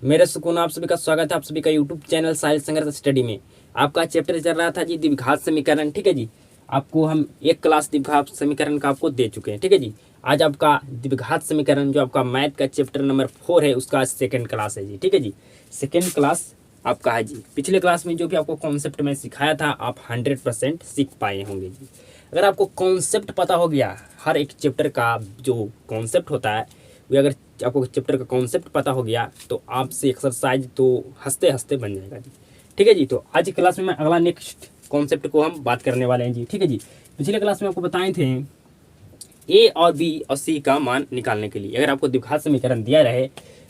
मेरे सुकून आप सभी का स्वागत है आप सभी का यूट्यूब चैनल साहिल संघर्ष स्टडी में। आपका चैप्टर चल रहा था जी द्विघात समीकरण। ठीक है जी, आपको हम एक क्लास द्विघात समीकरण का आपको दे चुके हैं। ठीक है जी, आज आपका द्विघात समीकरण जो आपका मैथ का चैप्टर नंबर 4 है उसका सेकेंड क्लास है जी। ठीक है जी, सेकेंड क्लास आपका है जी। पिछले क्लास में जो भी आपको कॉन्सेप्ट में सिखाया था आप 100% सीख पाए होंगे जी। अगर आपको कॉन्सेप्ट पता हो गया, हर एक चैप्टर का जो कॉन्सेप्ट होता है वो अगर आपको चैप्टर का कॉन्सेप्ट पता हो गया तो आपसे एक्सरसाइज तो हंसते हंसते बन जाएगा जी। ठीक है जी, तो आज की क्लास में मैं अगला नेक्स्ट कॉन्सेप्ट को हम बात करने वाले हैं जी। ठीक है जी, पिछले क्लास में आपको बताए थे ए और बी और सी का मान निकालने के लिए अगर आपको द्विघात समीकरण दिया रहे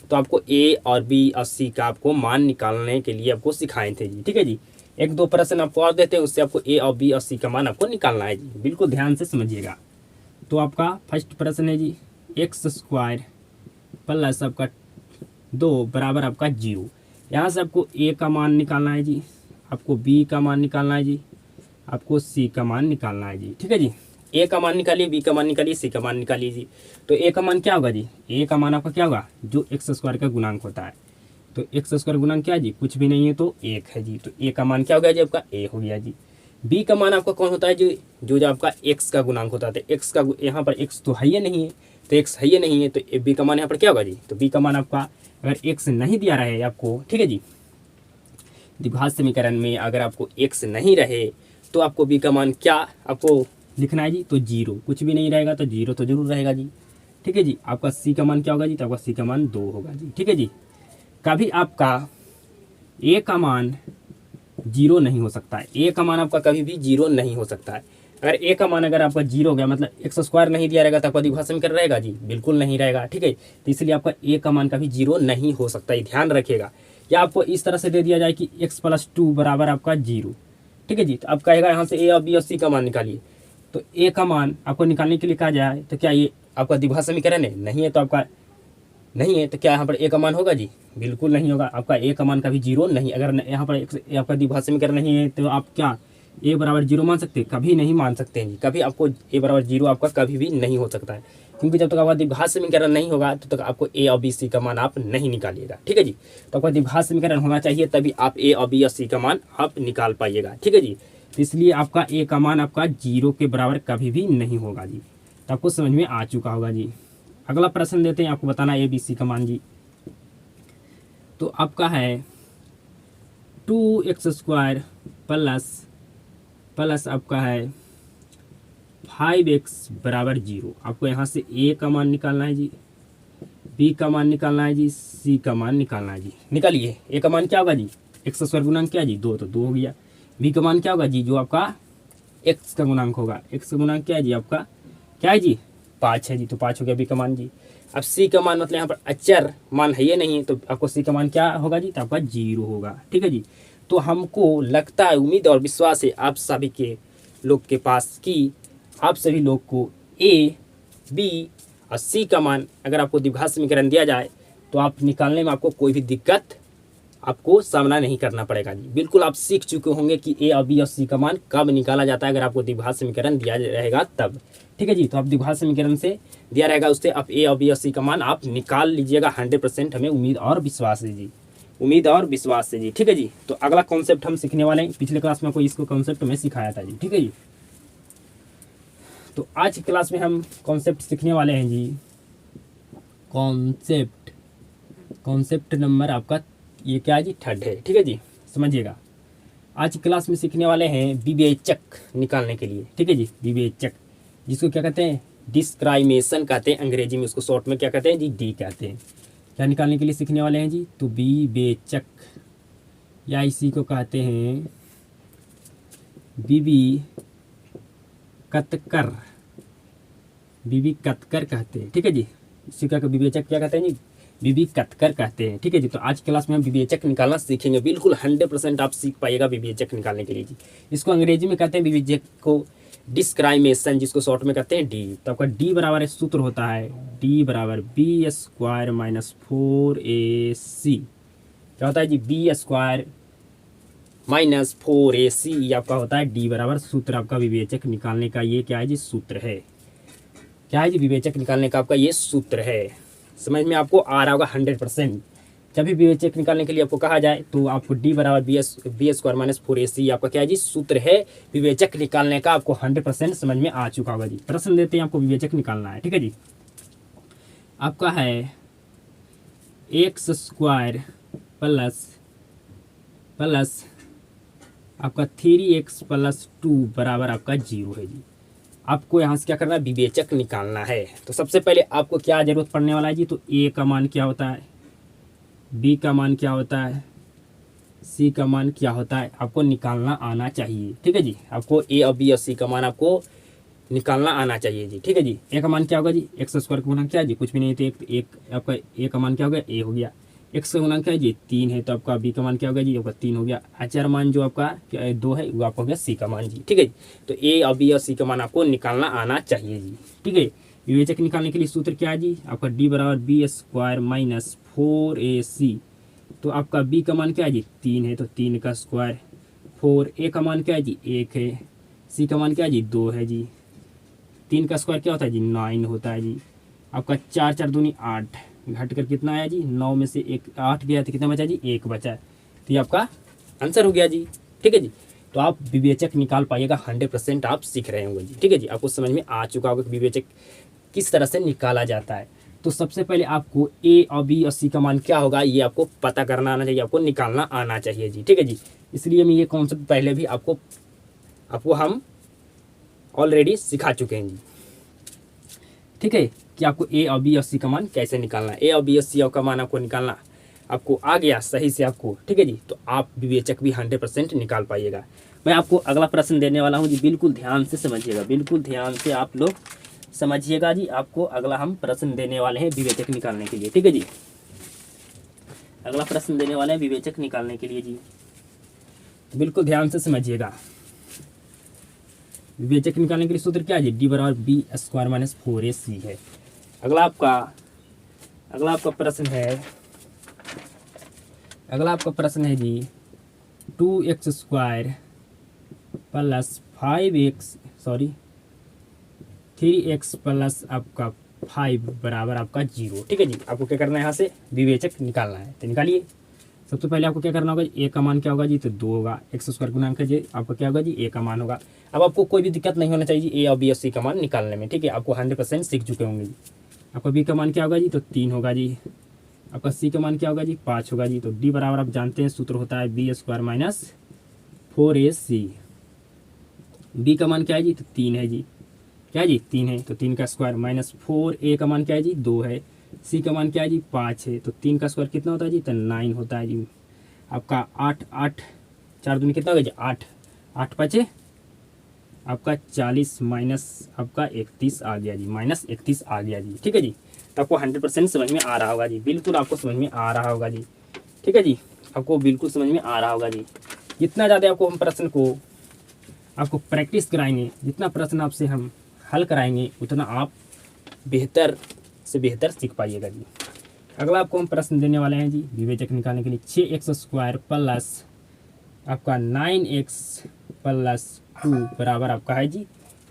तो आपको ए और बी और सी का आपको मान निकालने के लिए आपको सिखाए थे जी। ठीक है जी, एक दो प्रश्न आपको और देते हैं, उससे आपको ए और बी और सी का मान आपको निकालना है जी। बिल्कुल ध्यान से समझिएगा। तो आपका फर्स्ट प्रश्न है जी, एक्स स्क्वायर प्लस आपका 2 बराबर आपका 0। यहाँ से आपको ए का मान निकालना है जी, आपको बी का मान निकालना है जी, आपको सी का मान निकालना है जी। ठीक है जी, ए का मान निकालिए, बी का मान निकालिए, सी का मान निकालिए जी। तो ए का मान क्या होगा जी? ए का मान आपका क्या होगा? जो एक्स स्क्वायर का गुणांक होता है। तो एक्स स्क्वायर गुणांक क्या है जी? कुछ भी नहीं है तो 1 है जी। तो ए का मान क्या हो गया जी? आपका ए हो गया जी। बी का मान आपका कौन होता है जी? जो आपका एक्स का गुणांक होता है। एक्स का यहाँ पर एक्स तो है ही नहीं है, तो एक्स है ही नहीं है, तो बी का मान यहाँ पर क्या होगा जी? तो बी का मान आपका अगर एक्स नहीं दिया रहे आपको, ठीक है जी, द्विघात समीकरण में अगर आपको एक्स नहीं रहे तो आपको बी का मान क्या आपको लिखना है जी? तो 0। कुछ भी नहीं रहेगा तो 0 तो जरूर रहेगा जी। ठीक है जी, आपका सी का मान क्या होगा जी? तो आपका सी का मान 2 होगा जी। ठीक है जी, कभी आपका ए का मान 0 नहीं हो सकता है। ए का मान आपका कभी भी 0 नहीं हो सकता है। अगर ए का मान अगर आपका 0 हो गया मतलब एक्स स्क्वायर नहीं दिया रहेगा तो आपका द्विघात समीकरण रहेगा जी? बिल्कुल नहीं रहेगा। ठीक है, तो इसलिए आपका ए का मान कभी 0 नहीं हो सकता है, ध्यान रखिएगा। या आपको इस तरह से दे दिया जाए कि एक्स प्लस 2 बराबर आपका 0। ठीक है जी, तो आप कहेगा यहाँ से ए और बी और सी का मान निकालिए। तो ए का मान आपको निकालने के लिए कहा जाए तो क्या ये आपका द्विघात समीकरण है? नहीं है, तो आपका नहीं है तो क्या यहाँ पर ए का मान होगा जी? बिल्कुल नहीं होगा। आपका ए का मान कभी 0 नहीं, अगर यहाँ पर आपका द्विघात समीकरण नहीं है तो आप क्या ए बराबर 0 मान सकते हैं? कभी नहीं मान सकते हैं जी। कभी आपको ए बराबर 0 आपका कभी भी नहीं हो सकता है, क्योंकि जब तक आपका द्विघात समीकरण नहीं होगा तब तक आपको ए और बी सी का मान आप नहीं निकालिएगा। ठीक है जी, तो आपका द्विघात समीकरण होना चाहिए तभी आप ए और बी और सी का मान आप निकाल पाइएगा। ठीक है जी, तो इसलिए आपका ए का मान आपका 0 के बराबर कभी भी नहीं होगा जी। तो आपको समझ में आ चुका होगा जी। अगला प्रश्न देते हैं, आपको बताना ए बी सी का मान जी। तो आपका है 2x स्क्वायर प्लस आपका है 5x बराबर 0। आपको यहाँ से ए का मान निकालना है जी, बी का मान निकालना है जी, सी का मान निकालना है जी। निकालिए। ए का मान क्या होगा जी? एक्स स्क्वायर गुणांक क्या है जी? 2, तो 2 हो गया। बी का मान क्या होगा जी? जो आपका एक्स का गुणांक होगा। एक्स का गुणांक क्या है जी? आपका क्या है जी? 5 है जी, तो 5 हो गया बी का मान जी। अब सी का मान मतलब यहाँ पर अचर मान है ये नहीं, तो आपको सी का मान क्या होगा जी? तो आपका 0 होगा। ठीक है जी, तो हमको लगता है, उम्मीद और विश्वास है आप सभी के लोग के पास कि आप सभी लोग को ए बी और सी का मान अगर आपको द्विघात समीकरण दिया जाए तो आप निकालने में आपको कोई भी दिक्कत आपको सामना नहीं करना पड़ेगा जी। बिल्कुल आप सीख चुके होंगे कि ए और बी और सी का मान कब निकाला जाता है अगर आपको द्विघात समीकरण दिया रहेगा तब। ठीक है जी, तो आप द्विघात समीकरण से दिया रहेगा उससे आप ए और बी और सी का मान आप निकाल लीजिएगा। 100% हमें उम्मीद और विश्वास है जी, उम्मीद और विश्वास है जी। ठीक है जी, तो अगला कॉन्सेप्ट हम सीखने वाले हैं। पिछले क्लास में कोई इसको कॉन्सेप्ट में सिखाया था जी। ठीक है जी, तो आज की क्लास में हम कॉन्सेप्ट सीखने वाले हैं जी। कॉन्सेप्ट नंबर आपका ये क्या है जी? 3rd है। ठीक है जी, समझिएगा। आज की क्लास में सीखने वाले हैं विवेचक निकालने के लिए। ठीक है जी, विवेचक जिसको क्या कहते हैं? डिस्क्राइमेशन कहते हैं अंग्रेजी में, उसको शॉर्ट में क्या कहते हैं जी? डी कहते हैं। क्या निकालने के लिए सीखने वाले हैं जी? तो विवेचक, या इसी को कहते हैं विविकतकर, विविकतकर कहते हैं। ठीक है जी, इसी का विवेचक क्या कहते हैं जी? विविकतकर कहते हैं। ठीक है जी, तो आज क्लास में हम विवेचक निकालना सीखेंगे। बिल्कुल 100% आप सीख पाइएगा विवेचक निकालने के लिए जी। इसको अंग्रेजी में कहते हैं विवेचक को डिस्क्राइमेशन, जिसको शॉर्ट में कहते हैं डी। तो आपका डी बराबर सूत्र होता है डी बराबर बी स्क्वायर माइनस 4ac। क्या होता है जी? बी स्क्वायर माइनस 4ac आपका होता है डी बराबर सूत्र आपका विवेचक निकालने का। ये क्या है जी? सूत्र है। क्या है जी? विवेचक निकालने का आपका ये सूत्र है। समझ में आपको आ रहा होगा 100%। जब भी विवेचक निकालने के लिए आपको कहा जाए तो आपको डी बराबर बी स्क्वायर माइनस 4ac आपका क्या है जी सूत्र है विवेचक निकालने का। आपको 100% समझ में आ चुका होगा जी। प्रश्न देते हैं, आपको विवेचक निकालना है, ठीक है जी। आपका है एक्स स्क्वायर प्लस आपका 3x + 2 बराबर आपका 0 है जी। आपको यहाँ से क्या करना है, विवेचक निकालना है। तो सबसे पहले आपको क्या जरूरत पड़ने वाला है जी, तो a का मान क्या होता है, b का मान क्या होता है, c का मान क्या होता है, आपको निकालना आना चाहिए, ठीक है जी। आपको a और b और c का मान आपको निकालना आना चाहिए जी, ठीक है जी। a का मान क्या होगा जी, एक्स स्क्वायर का गुणा क्या है जी, कुछ भी नहीं, तो एक आपका a का मान क्या होगा, a हो गया। एक्स का गुणा क्या है जी 3 है, तो आपका b का मान क्या होगा जी, आपका 3 हो गया। अचर मान जो आपका 2 है वो आपका हो गया c का मान जी, ठीक है जी। तो a और b और c का मान आपको निकालना आना चाहिए जी, ठीक है। विवेचक निकालने के लिए सूत्र क्या है जी, आपका d बराबर बी स्क्वायर माइनस 4ac। तो आपका b का मान क्या है जी 3 है, तो 3 का स्क्वायर, 4a का मान क्या है जी 1 है, c का मान क्या है जी 2 है जी। 3 का स्क्वायर क्या होता है जी 9 होता है जी। आपका 4 4 दूनी 8, घट कर कितना आया जी 9 में से 1 8 गया तो कितना बचा जी 1 बचा। तो ये आपका आंसर हो गया जी, ठीक है जी। तो आप विवेचक निकाल पाइएगा, 100% आप सीख रहे होंगे जी, ठीक है जी। आपको समझ में आ चुका होगा कि विवेचक किस तरह से निकाला जाता है। तो सबसे पहले आपको a और b और c का मान क्या होगा ये आपको पता करना आना चाहिए, आपको निकालना आना चाहिए जी, ठीक है जी। इसलिए मैं ये कॉन्सेप्ट पहले भी आपको हम ऑलरेडी सिखा चुके हैं जी, ठीक है, कि आपको a और b और c का मान कैसे निकालना है। a और b और c का मान आपको निकालना आपको आ गया सही से आपको, ठीक है जी। तो आप विवेचक भी 100% निकाल पाइएगा। मैं आपको अगला प्रश्न देने वाला हूँ जी, बिल्कुल ध्यान से समझिएगा, बिल्कुल ध्यान से आप लोग समझिएगा जी। आपको अगला हम प्रश्न देने वाले हैं विवेचक निकालने के लिए, ठीक है जी। अगला प्रश्न देने वाले हैं विवेचक निकालने के लिए जी, बिल्कुल ध्यान से समझिएगा। विवेचक निकालने के लिए सूत्र क्या है जी, डी बराबर बी स्क्वायर माइनस 4ac है। अगला आपका प्रश्न है जी 2x square plus 3x plus आपका 5 बराबर आपका 0, ठीक है जी। आपको क्या करना है, यहाँ से विवेचक निकालना है, तो निकालिए। सबसे पहले आपको क्या करना होगा, a का मान क्या होगा जी, तो 2 होगा। एक्स स्क्वायर गुणा कीजिए, आपका क्या होगा जी a का मान होगा। अब आपको कोई भी दिक्कत नहीं होना चाहिए जी a और b और c का मान निकालने में, ठीक है। आपको 100% सीख चुके होंगे जी। आपका b का मान क्या होगा जी, तो 3 होगा जी। आपका c का मान क्या होगा जी 5 होगा जी। तो d बराबर आप जानते हैं सूत्र होता है B square minus 4ac। b का मान क्या है जी, तो 3 है जी, क्या है जी 3 है, तो 3 का स्क्वायर माइनस 4a का मान क्या है जी 2 है, c का मान क्या है जी 5 है, तो 3 का स्क्वायर कितना होता है जी, तो 9 होता है जी। आपका 8 4 दूनी कितना होगा जी 8 8 5 आपका 40 माइनस आपका 31 आ गया जी, माइनस 31 आ गया जी, ठीक है जी। तो आपको 100% समझ में आ रहा होगा जी, बिल्कुल आपको समझ में आ रहा होगा जी, ठीक है जी। आपको बिल्कुल समझ में आ रहा होगा जी। जितना ज़्यादा आपको हम प्रश्न को आपको प्रैक्टिस कराएंगे, जितना प्रश्न आपसे हम हल कराएंगे, उतना आप बेहतर से बेहतर सीख पाइएगा जी। अगला आपको हम प्रश्न देने वाले हैं जी विवेचक निकालने के लिए 6x स्क्वायर प्लस आपका 9x प्लस 2 बराबर आपका है जी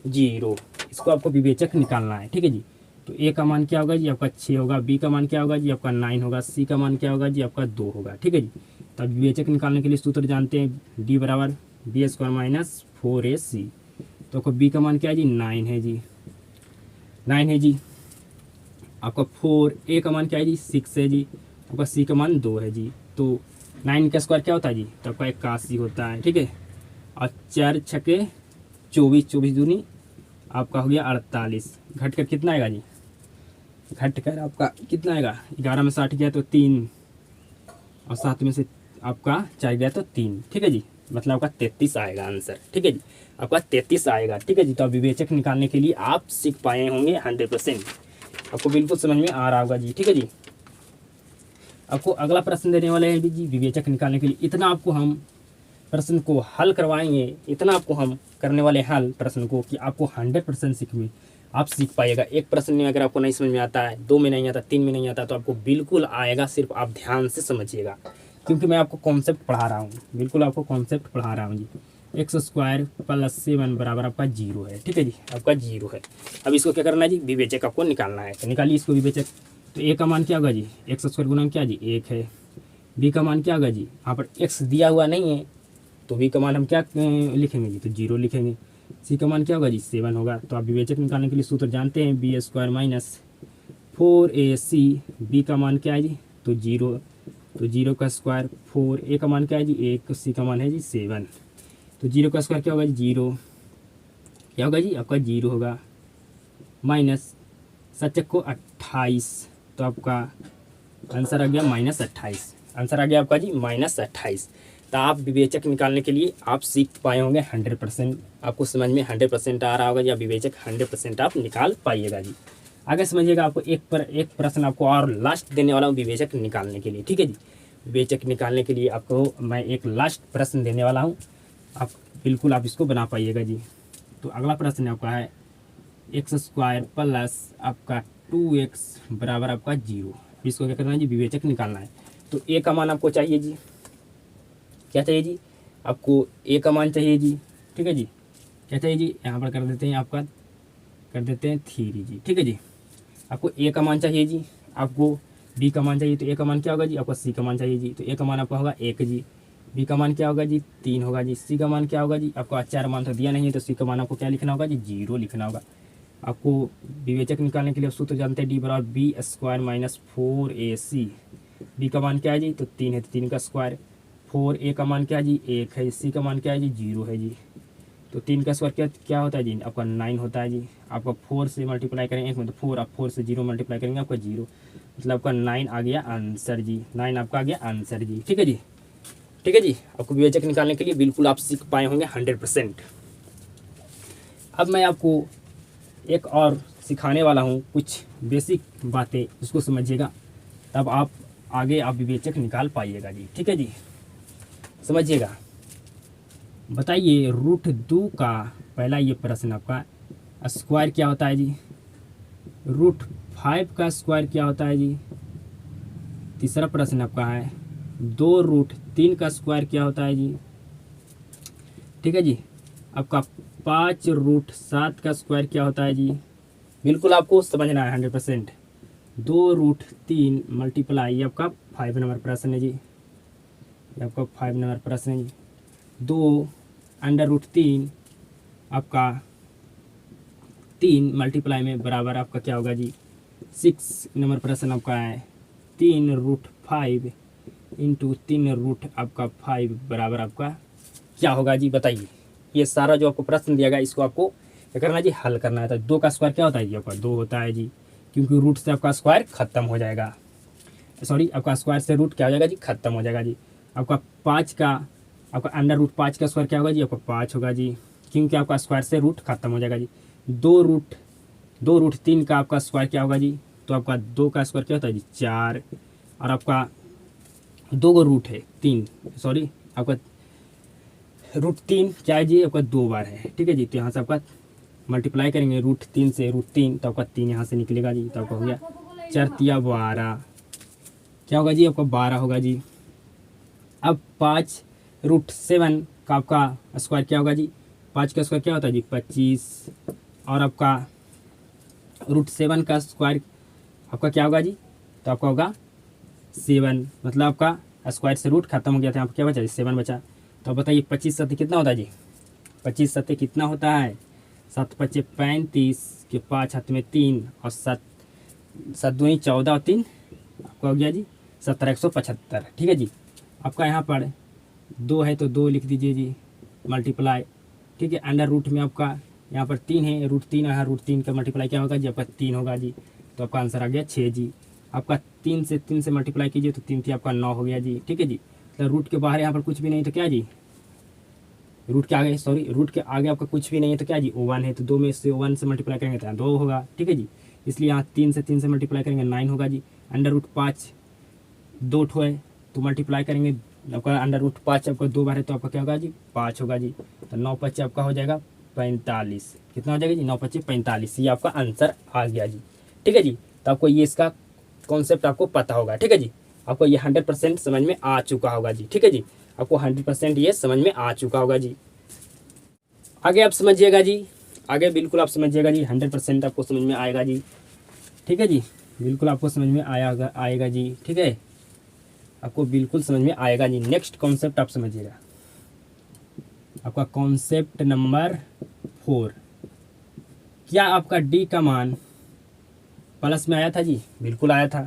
0। इसको आपको विवेचक निकालना है, ठीक है जी। तो a का मान क्या होगा जी, आपका 6 होगा। b का मान क्या होगा जी, आपका 9 होगा। c का मान क्या होगा जी, आपका 2 होगा, ठीक है जी। तो अब विवेचक निकालने के लिए सूत्र जानते हैं, d बराबर बी स्क्वायर माइनस 4ac। तो आपको b का मान क्या है जी 9 है जी, 9 है जी। आपका 4a का मान क्या है जी 6 है जी। आपका c का मान 2 है जी। तो 9 का स्क्वायर क्या होता है जी, तो आपका 81 होता है, ठीक है। और 4 छके 24, 24 दूनी आपका हो गया 48, घट कर कितना आएगा जी, घट कर आपका कितना आएगा, 11 में 60 गया तो 3, और 7 में से आपका 4 गया तो 3, ठीक है जी। मतलब आपका 33 आएगा आंसर, ठीक है जी। आपका 33 आएगा, ठीक है जी। तो अब विवेचक निकालने के लिए आप सीख पाए होंगे 100%, आपको बिल्कुल समझ में आ रहा होगा जी, ठीक है जी। आपको अगला प्रश्न देने वाले हैं जी विवेचक निकालने के लिए। इतना आपको हम प्रश्न को हल करवाएंगे, इतना आपको हम करने वाले हल प्रश्न को कि आपको 100% आप सीख पाइएगा। एक प्रश्न में अगर आपको नहीं समझ में आता है, 2 में नहीं आता, 3 में नहीं आता, तो आपको बिल्कुल आएगा, सिर्फ आप ध्यान से समझिएगा, क्योंकि मैं आपको कॉन्सेप्ट पढ़ा रहा हूँ, बिल्कुल आपको कॉन्सेप्ट पढ़ा रहा हूँ जी। एक्स स्क्वायर प्लस 7 बराबर आपका 0 है, ठीक है जी, आपका 0 है। अब इसको क्या करना है जी, विवेचक आपको निकालना है, तो निकालिए इसको विवेचक। तो ए का मान क्या होगा जी, एक्स स्क्वायर गुना क्या जी 1 है, बी का मान क्या होगा जी, यहाँ पर एक्स दिया हुआ नहीं है तो बी का मान हम क्या लिखेंगे जी, तो 0 लिखेंगे। सी का मान क्या होगा जी, 7 होगा। तो आप विवेचक निकालने के लिए सूत्र जानते हैं, B square minus 4ac। B का मान क्या है जी, तो 0, तो 0 का स्क्वायर 4, ए का मान क्या है जी 1, सी का मान है जी 7। तो 0 का स्क्वायर क्या होगा जी 0, क्या होगा जी आपका 0 होगा, माइनस 7 को 28, तो आपका आंसर आ गया -28। आंसर आ गया आपका जी -28। तो आप विवेचक निकालने के लिए आप सीख पाए होंगे 100%, आपको समझ में 100% आ रहा होगा या विवेचक 100% आप निकाल पाइएगा जी। आगे समझिएगा, आपको एक प्रश्न आपको और लास्ट देने वाला हूँ विवेचक निकालने के लिए, ठीक है जी। विवेचक निकालने के लिए आपको मैं एक लास्ट प्रश्न देने वाला हूँ, आप बिल्कुल आप इसको बना पाइएगा जी। तो अगला प्रश्न आपका है एक्स स्क्वायर प्लस आपका 2x बराबर आपका 0। इसको क्या करना है जी, विवेचक निकालना है। तो ए का मान आपको चाहिए जी, क्या चाहिए जी, आपको ए का मान चाहिए जी, ठीक है जी। क्या चाहिए जी, यहाँ पर कर देते हैं आपका, कर देते हैं 3 जी, ठीक है जी। आपको ए का मान चाहिए जी, आपको बी का मान चाहिए, तो ए का मान क्या होगा जी, आपको सी का मान चाहिए जी। तो ए का मान आपका होगा 1 जी, बी का मान क्या होगा जी 3 होगा जी, सी का मान क्या होगा जी, आपको 4 मान तो दिया नहीं है, तो सी का मान आपको क्या लिखना होगा जी 0 लिखना होगा। आपको विवेचक निकालने के लिए सूत्र जानते हैं, डी बराबर B square minus 4ac। B का मान क्या है जी, तो 3 है, तो 3 का स्क्वायर, 4a का मान क्या है जी 1 है, सी का मान क्या है जी 0 है जी। तो 3 का स्क्वायर क्या होता है जी, आपका 9 होता है जी। आपका 4 से मल्टीप्लाई करेंगे, एक मतलब 4, आप 4 से 0 मल्टीप्लाई करेंगे आपका 0, मतलब आपका 9 आ गया आंसर जी, 9 आपका आ गया आंसर जी, ठीक है जी। ठीक है जी, आपको विवेचक निकालने के लिए बिल्कुल आप सीख पाए होंगे 100%। अब मैं आपको एक और सिखाने वाला हूँ कुछ बेसिक बातें, उसको समझिएगा, तब आप आगे आप विवेचक निकाल पाइएगा जी, ठीक है जी। समझिएगा, बताइए √2 का पहला ये प्रश्न आपका स्क्वायर क्या होता है जी, √5 का स्क्वायर क्या होता है जी। तीसरा प्रश्न आपका है 2√3 का स्क्वायर क्या होता है जी, ठीक है जी। आपका 5√7 का स्क्वायर क्या होता है जी, बिल्कुल आपको समझना है 100%। 2√3 मल्टीप्लाई, ये आपका 5 नंबर प्रश्न है जी, ये आपका 5 नंबर प्रश्न है जी। 2√3 आपका 3 मल्टीप्लाई में बराबर आपका क्या होगा जी 6 नंबर प्रश्न आपका है 3√5 इंटू 3 आपका 5 बराबर आपका क्या होगा जी, बताइए। ये सारा जो आपको प्रश्न दिया गया इसको आपको क्या करना है जी, हल करना है। तो 2 का स्क्वायर क्या होता है जी, आपका 2 होता है जी, क्योंकि रूट से आपका स्क्वायर खत्म हो जाएगा, सॉरी आपका स्क्वायर से रूट क्या हो जाएगा जी, खत्म हो जाएगा जी। आपका 5 का आपका √5 का स्क्वायर क्या होगा जी, आपका 5 होगा जी, क्योंकि आपका स्क्वायर से रूट खत्म हो जाएगा जी। 2√3 का आपका स्क्वायर क्या होगा जी, तो आपका 2 का स्क्वायर क्या होता है जी 4, और आपका 2 को रूट है 3, सॉरी आपका √3 क्या है जी, आपका 2 बार है, ठीक है जी। तो यहाँ से आपका मल्टीप्लाई करेंगे √3 से √3, तो आपका 3 यहाँ से निकलेगा जी, तो आपका हो गया 4 तिया 12, क्या होगा जी आपका 12 होगा जी। अब 5√7 का आपका स्क्वायर क्या होगा जी, 5 का स्क्वायर क्या होता है जी 25, और आपका √7 का स्क्वायर आपका क्या होगा जी, तो आपका होगा 7, मतलब आपका स्क्वायर से रूट खत्म हो गया था, यहाँ पर क्या बचा जी 7 बचा। तो बताइए 25 सत्य कितना होता है जी, 25 सत्य कितना होता है, 7 पच्चे 35 के 5 हाथ में 3 और 7 दूनी 14 और 3 आपका हो गया जी 17,175, ठीक है जी। आपका यहाँ पर 2 है तो 2 लिख दीजिए जी मल्टीप्लाई, ठीक है। अंडर रूट में आपका यहाँ पर 3 है, √3 यहाँ √3 का मल्टीप्लाई क्या होगा जी, आपका 3 होगा जी, तो आपका आंसर आ गया 6 जी। आपका 3 से मल्टीप्लाई कीजिए तो 3 थी आपका 9 हो गया जी, ठीक है जी। तो रूट के बाहर यहाँ पर कुछ भी नहीं तो क्या जी, रूट के आगे सॉरी रूट के आगे आपका कुछ भी नहीं है तो क्या जी 1 है, तो 2 में से 1 से मल्टीप्लाई करेंगे तो 2 होगा, ठीक है जी। इसलिए यहाँ 3 से मल्टीप्लाई करेंगे 9 होगा जी। √5 2 ठो है तो मल्टीप्लाई करेंगे आपका √5 आपका 2 बार है तो आपका क्या होगा जी 5 होगा जी। तो 9 पच्चे आपका हो जाएगा 45, कितना हो जाएगा जी 9 पच्चे 45, ये आपका आंसर आ गया जी, ठीक है जी। तो आपको ये इसका कॉन्सेप्ट आपको पता होगा, ठीक है जी। आपको ये 100% समझ में आ चुका होगा जी, ठीक है जी। आपको 100% ये समझ में आ चुका होगा जी। आगे आप समझिएगा जी, आगे बिल्कुल आप समझिएगा जी, 100% आपको समझ में आएगा जी, ठीक है जी। बिल्कुल आपको समझ में आएगा जी, ठीक है। आपको बिल्कुल समझ में आएगा जी। नेक्स्ट कॉन्सेप्ट आप समझिएगा, आपका कॉन्सेप्ट नंबर 4। क्या आपका डी का मान प्लस में आया था जी? बिल्कुल आया था।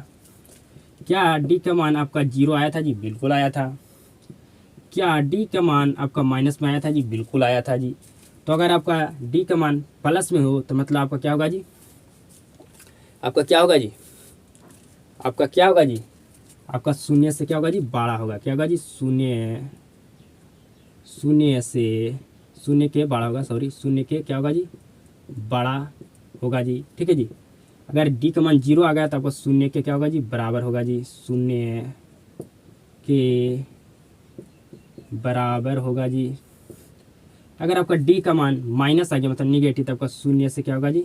क्या डी का मान आपका 0 आया था जी? बिल्कुल आया था। क्या डी का मान आपका माइनस में आया था जी? बिल्कुल आया था जी। तो अगर आपका डी का मान प्लस में हो तो मतलब आपका क्या होगा जी? आपका क्या होगा जी? आपका क्या होगा जी? आपका शून्य से क्या होगा जी? बड़ा होगा। क्या होगा जी? शून्य से, शून्य के बड़ा होगा, सॉरी, शून्य के क्या होगा जी? बड़ा होगा जी। ठीक है जी। अगर डी का मान 0 आ गया तो आपका शून्य के क्या होगा जी? बराबर होगा जी। शून्य के बराबर होगा जी। अगर आपका डी का मान माइनस आ गया मतलब निगेटिव, तो आपका शून्य से क्या होगा जी?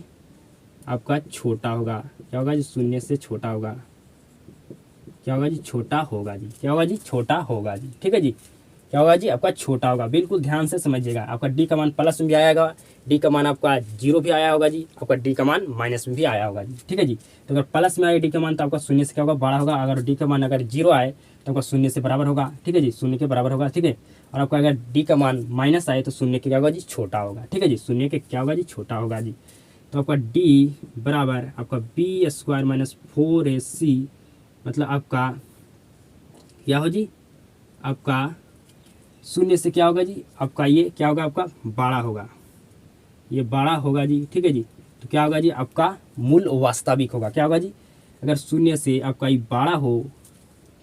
आपका छोटा होगा। क्या होगा जी? शून्य से छोटा होगा। क्या होगा जी? छोटा होगा जी। क्या होगा जी? छोटा होगा जी। ठीक है जी। क्या होगा जी? आपका छोटा होगा। बिल्कुल ध्यान से समझिएगा। आपका डी का मान प्लस में भी आएगा, डी का मान आपका 0 भी आया होगा जी, आपका डी का मान माइनस में भी आया होगा जी। ठीक है जी। तो अगर प्लस में आए डी का मान तो आपका शून्य से क्या होगा? बड़ा होगा। अगर डी का मान अगर 0 आए तो आपका शून्य से बराबर होगा। ठीक है जी, शून्य के बराबर होगा। ठीक है। और आपका अगर डी का मान माइनस आए तो शून्य के क्या होगा जी? छोटा होगा। ठीक है जी, शून्य के क्या होगा जी? छोटा होगा जी। तो आपका डी बराबर आपका b² माइनस 4ac, मतलब आपका क्या हो जी? आपका शून्य से क्या होगा जी? आपका ये क्या होगा? आपका बड़ा होगा, ये बड़ा होगा जी। ठीक है जी। तो क्या होगा जी? आपका मूल वास्तविक होगा। क्या होगा जी? अगर शून्य से आपका ये बड़ा हो,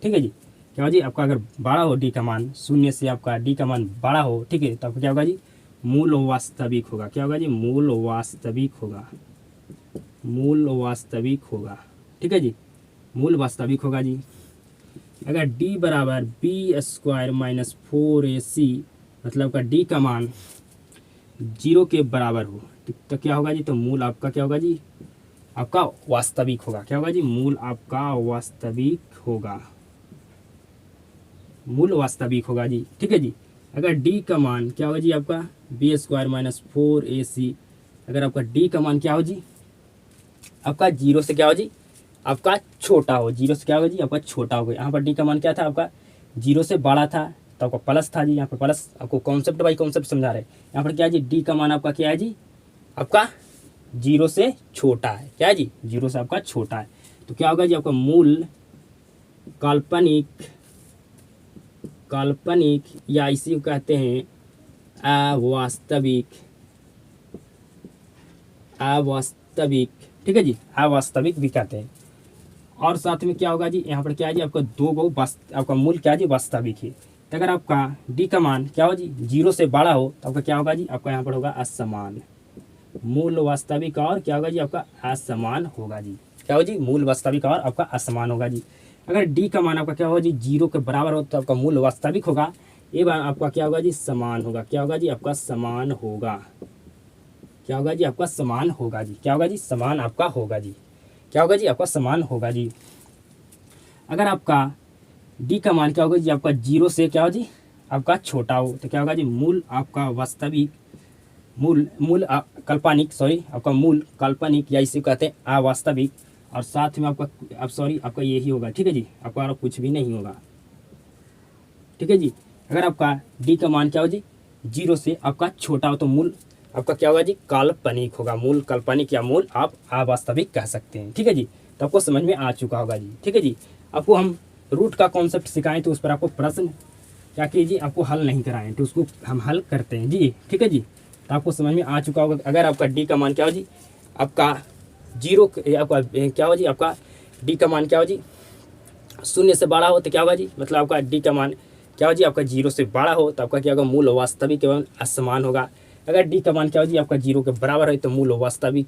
ठीक है जी, क्या होगा जी? आपका अगर बड़ा हो डी का मान, शून्य से आपका डी का मान बड़ा हो, ठीक है, तो आपका क्या होगा जी? मूल वास्तविक होगा। क्या होगा जी? मूल वास्तविक होगा। मूल वास्तविक होगा। ठीक है जी, मूल वास्तविक होगा जी। अगर d बराबर b² माइनस 4ac, मतलब का d का मान 0 के बराबर हो तो क्या होगा जी? तो मूल आपका क्या होगा जी? आपका वास्तविक होगा। क्या होगा जी? मूल आपका वास्तविक होगा। मूल वास्तविक होगा जी। ठीक है जी। अगर d का मान क्या होगा जी? आपका b² माइनस 4ac, अगर आपका d का मान क्या हो जी? आपका 0 से क्या हो जी? आपका छोटा हो। 0 से क्या होगा जी? आपका छोटा होगा। यहाँ पर डी का मान क्या था? आपका 0 से बड़ा था तो आपका प्लस था जी। यहाँ पर प्लस आपको कॉन्सेप्ट बाई कॉन्सेप्ट समझा रहे हैं। यहाँ पर क्या है जी? डी का मान आपका क्या है जी? आपका 0 से छोटा है। क्या है जी? 0 से आपका छोटा है। तो क्या होगा जी? आपका मूल काल्पनिक, काल्पनिक या इसी को कहते हैं अवास्तविक, अवास्तविक। ठीक है जी, अवास्तविक भी कहते हैं। और साथ में क्या होगा जी? यहाँ पर क्या है जी? आपका आपका मूल क्या है जी? वास्तविक है। तो अगर आपका डी का मान क्या हो जी? 0 से बड़ा हो तो आपका क्या होगा जी? आपका यहाँ पर होगा असमान। मूल वास्तविक और क्या होगा जी? आपका असमान होगा जी। क्या हो जी? मूल वास्तविक और आपका असमान होगा जी। अगर डी का मान आपका क्या होगा जी? 0 के बराबर हो तो आपका मूल वास्तविक होगा, एवं आपका क्या होगा जी? समान होगा। क्या होगा जी? आपका समान होगा। क्या होगा जी? आपका समान होगा जी। क्या होगा जी? समान आपका होगा जी। क्या होगा जी? आपका समान होगा जी। अगर आपका डी का मान क्या होगा जी? आपका 0 से क्या हो जी? आपका छोटा हो तो क्या होगा जी? मूल आपका वास्तविक, काल्पनिक, सॉरी, आपका मूल काल्पनिक या इसे कहते हैं अवास्तविक, और साथ में आपका अब सॉरी आपका यही होगा। ठीक है जी, आपका और कुछ भी नहीं होगा। ठीक है जी। अगर आपका डी का मान क्या हो जी? 0 से आपका छोटा हो तो मूल आपका क्या होगा जी? काल्पनिक होगा। मूल काल्पनिक या मूल आप अवास्तविक कह सकते हैं। ठीक है जी। तो आपको समझ में आ चुका होगा जी। ठीक है जी। आपको हम रूट का कॉन्सेप्ट सिखाएं तो उस पर आपको प्रश्न क्या कीजिए? आपको हल नहीं कराएं तो उसको हम हल करते हैं जी। ठीक है जी। तो आपको समझ में आ चुका होगा। अगर आपका डी का मान क्या हो जी? आपका 0 आपका क्या हो जी? आपका डी का मान क्या हो जी? 0 से बड़ा हो तो क्या होगा जी? मतलब आपका डी का मान क्या हो जी? आपका 0 से बड़ा हो तो आपका क्या होगा? मूल वास्तविक एवं असमान होगा। अगर डी का मान क्या हो जी? आपका 0 के बराबर है तो मूल वास्तविक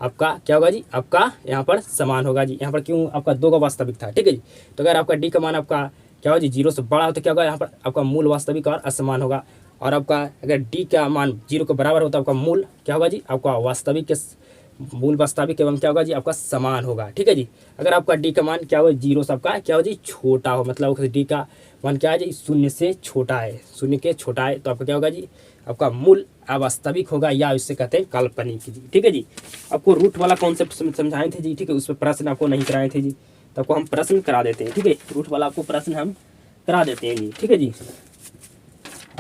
आपका क्या होगा जी? आपका यहाँ पर समान होगा जी। यहाँ पर क्यों? आपका 2 का वास्तविक था। ठीक है जी। तो अगर आपका डी का मान आपका क्या हो जी? 0 से बड़ा हो तो क्या होगा? यहाँ पर आपका मूल वास्तविक और असमान होगा। और आपका अगर डी का मान 0 के बराबर हो तो आपका मूल क्या होगा जी? आपका वास्तविक के मूल वास्तविक एवं क्या होगा जी? आपका समान होगा। ठीक है जी। अगर आपका डी का मान क्या हो? 0 से आपका क्या हो जी? छोटा हो, मतलब डी का मान क्या है जी? 0 से छोटा है, 0 के छोटा है तो आपका क्या होगा जी? आपका मूल अवास्तविक होगा या इससे कहते हैं काल्पनिक जी। ठीक है जी। आपको रूट वाला कॉन्सेप्ट समझाए थे जी। ठीक है, उस पर प्रश्न आपको नहीं कराए थे जी। तो आपको हम प्रश्न करा देते हैं, ठीक है। रूट वाला आपको प्रश्न हम करा देते हैं जी, ठीक है जी।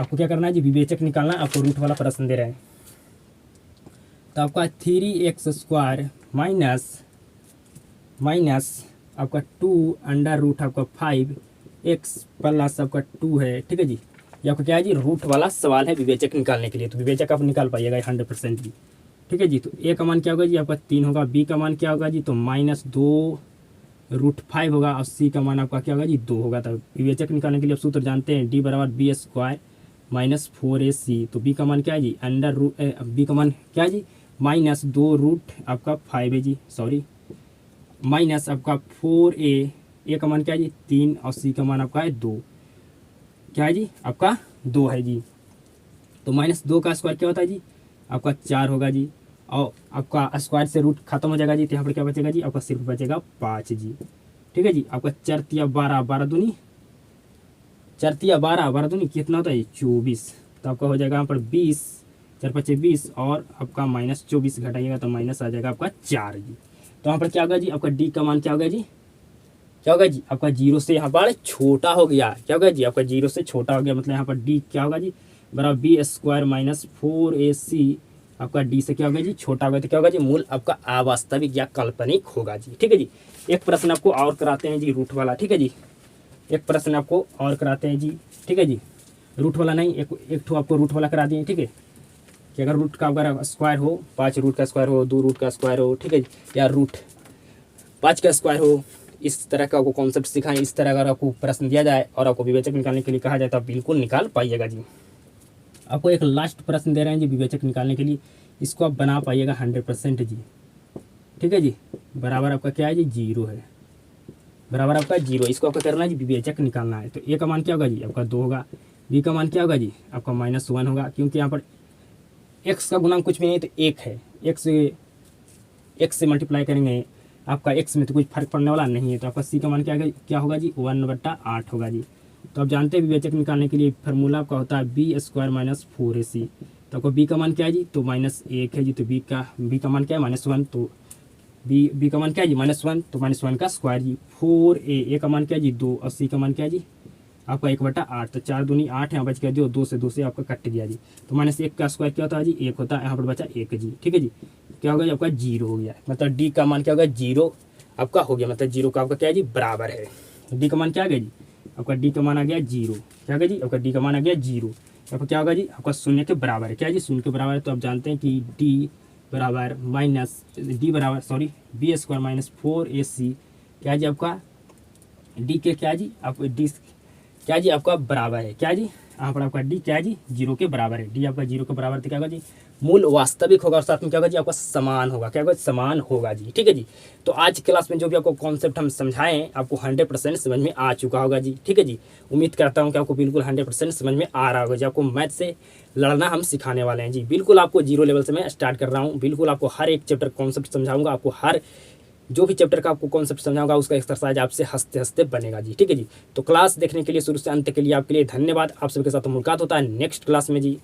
आपको क्या करना है जी, विवेचक निकालना है। आपको रूट वाला प्रश्न दे रहे हैं, तो आपका 3x² माइनस आपका 2 अंडर रूट आपका 5x प्लस आपका 2 है, ठीक है जी। ये आपका क्या है जी, रूट वाला सवाल है विवेचक निकालने के लिए। तो विवेचक आप निकाल पाइएगा 100% जी, ठीक है जी। तो ए का मान क्या होगा जी, आपका 3 होगा। बी का मान क्या होगा जी, तो -2√5 होगा। और सी का मान आपका क्या होगा जी, 2 होगा। तो विवेचक निकालने के लिए आप सूत्र जानते हैं, D बराबर B² माइनस 4AC। तो बी का मान क्या है जी, बी का मान क्या है जी, -2 रूट आपका 5 है जी, सॉरी, माइनस आपका 4A। ए का मान क्या है जी, 3। और सी का मान आपका है 2, क्या है जी, आपका 2 है जी। तो -2 का स्क्वायर क्या होता है जी, आपका 4 होगा जी। और आपका स्क्वायर से रूट खत्म हो जाएगा जी, तो यहाँ पर क्या बचेगा जी, आपका सिर्फ बचेगा 5 जी, ठीक है जी। आपका 4 तिया 12, 12 दूनी 4 तिया 12, 12 दूनी कितना होता है 24। तो आपका हो जाएगा यहाँ पर 20, 4 5 20 और आपका -24 घटाइएगा तो माइनस आ जाएगा आपका 4 जी। तो यहाँ पर क्या होगा जी, आपका डी का मान क्या होगा जी, क्या होगा जी, आपका 0 से यहाँ पर छोटा हो गया। क्या होगा जी, आपका 0 से छोटा हो गया, मतलब यहाँ पर डी क्या होगा जी, बराबर B² माइनस 4AC। आपका डी से क्या होगा जी, छोटा होगा। तो क्या होगा जी, मूल आपका अवास्तविक या काल्पनिक होगा जी, ठीक है जी। एक प्रश्न आपको और कराते हैं जी, रूट वाला, ठीक है जी। एक प्रश्न आपको और कराते हैं जी, ठीक है जी। रूट वाला नहीं, एक ठो आपको रूट वाला करा दिए, ठीक है। कि अगर रूट का अगर स्क्वायर हो, 5 रूट का स्क्वायर हो, 2 रूट का स्क्वायर हो, ठीक है जी, या रूट 5 का स्क्वायर हो, इस तरह का आपको कॉन्सेप्ट सिखाएं। इस तरह अगर आपको प्रश्न दिया जाए और आपको विवेचक निकालने के लिए कहा जाए तो आप बिल्कुल निकाल पाइएगा जी। आपको एक लास्ट प्रश्न दे रहे हैं जी विवेचक निकालने के लिए, इसको आप बना पाइएगा 100% जी, ठीक है जी। बराबर आपका क्या है जी, 0 है, बराबर आपका 0। इसको आपका करना है जी, विवेचक निकालना है। तो ए का मान क्या होगा जी, आपका 2 होगा। बी का मान क्या होगा जी, आपका -1 होगा, क्योंकि यहाँ पर एक्स का गुणांक कुछ भी नहीं तो 1 है। एक्स से मल्टीप्लाई करेंगे, आपका एक्स में तो कुछ फर्क पड़ने वाला नहीं है। तो आपका सी का मान क्या होगा जी, 1/8 होगा जी। तो आप जानते हैं विवेचक निकालने के लिए फार्मूला आपका होता है B² माइनस 4AC। तो आपको बी का मान क्या है जी, तो -1 है जी। तो बी का मान क्या है, -1। तो बी का मान क्या है जी, -1। तो -1 का स्क्वायर जी। 4A, ए का मान क्या है जी, 2। और सी का मान क्या है जी, आपका 1/8। तो 4 दूनी 8 यहाँ बच गया जी, 2 से आपका कट गया जी। तो -1 का स्क्वायर क्या होता है जी, 1 होता है। यहाँ पर बचा 1 जी, ठीक है जी। क्या होगा जी, आपका 0 हो गया। मतलब डी का मान क्या होगा, 0 आपका हो गया। मतलब 0 का आपका क्या है जी, बराबर है। डी का मान क्या आ गया जी, आपका डी का मान आ गया 0। क्या होगा जी, आपका डी का मान आ गया 0। आपका क्या होगा जी, आपका 0 के बराबर है। क्या है जी, 0 के बराबर है। तो आप जानते हैं कि B² माइनस 4AC क्या है जी, आपका डी के क्या है जी, आपको डी क्या जी, आपका बराबर है। क्या जी, यहाँ पर आपका डी क्या है जी, 0 के बराबर है। डी आपका 0 के बराबर तो क्या होगा जी, मूल वास्तविक होगा और साथ में क्या होगा जी, आपका समान होगा। क्या होगा, समान होगा जी, ठीक है जी। तो आज की क्लास में जो भी आपको कॉन्सेप्ट हम समझाएं, आपको 100% समझ में आ चुका होगा जी, ठीक है जी। उम्मीद करता हूँ कि आपको बिल्कुल 100% समझ में आ रहा होगा जी। आपको मैथ से लड़ना हम सिखाने वाले हैं जी। बिल्कुल आपको 0 लेवल से मैं स्टार्ट कर रहा हूँ। बिल्कुल आपको हर एक चैप्टर कॉन्सेप्ट समझाऊंगा। आपको हर जो भी चैप्टर का आपको कॉन्सेप्ट समझाऊंगा उसका एक्सरसाइज आपसे हंसते हंसते बनेगा जी, ठीक है जी। तो क्लास देखने के लिए शुरू से अंत के लिए आपके लिए धन्यवाद। आप सबके साथ मुलाकात होता है नेक्स्ट क्लास में जी।